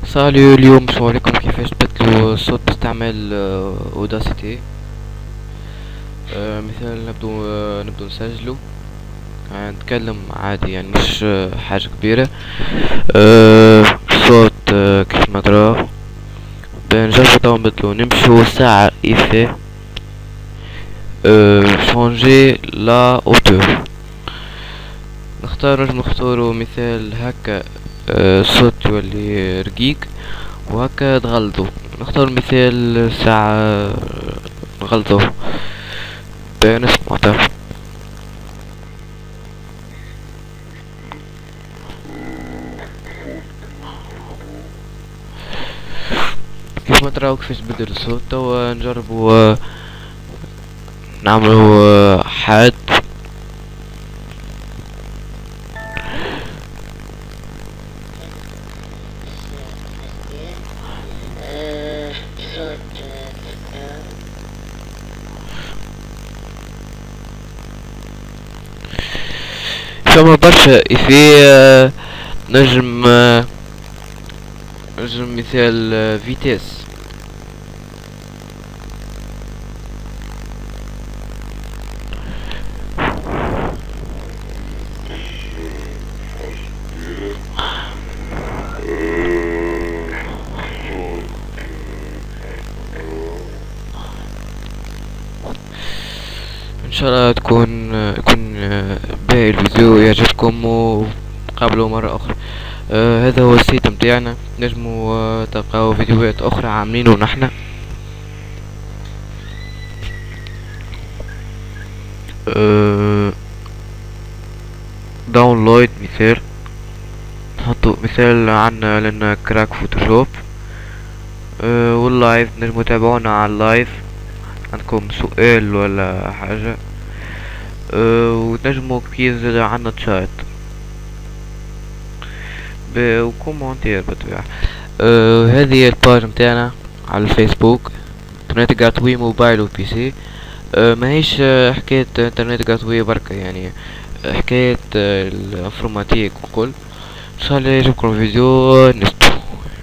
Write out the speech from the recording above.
ساليو، اليوم بصوركم كيفاش تبدلوا الصوت باستعمال اوداسيتي. مثال نبدو نسجلو، نتكلم عادي يعني مش حاجة كبيرة. الصوت كيف ما تراه بنجربو توا نبدلو، نمشو ساعة إيفي شونجي لا اوتور. نجم نختارو مثال هكا، الصوت يولي رقيق وهكا تغلطو. نختار مثال ساعة نغلطو نسمع تو. كيف ما تراو كيفاش بدل الصوت. توا نجربو نعملو حاد. فما برشا إفيه. نجم نجم مثال فيتيس. ان شاء الله يكون باقي الفيديو يعجبكم، وقابلوا مرة اخرى. هذا هو السيت متاعنا، نجموا تلقاو فيديوهات اخرى عاملينه نحنا. داونلود مثال، نحطو مثال عنا لنا كراك فوتوشوب. واللايف نجموا تابعونا على اللايف، عندكم سؤال ولا حاجة. وتنجموا كيز عنا تشات وكومنتير بالطبيعة. هذه هي الباج متاعنا على الفيسبوك، انترنت جاتوي موبايل وبي سي. ماهيش حكاية انترنت جاتوي بركة، يعني حكاية الانفورماتيك وكل. ان شاء الله يعجبكم الفيديو. نستو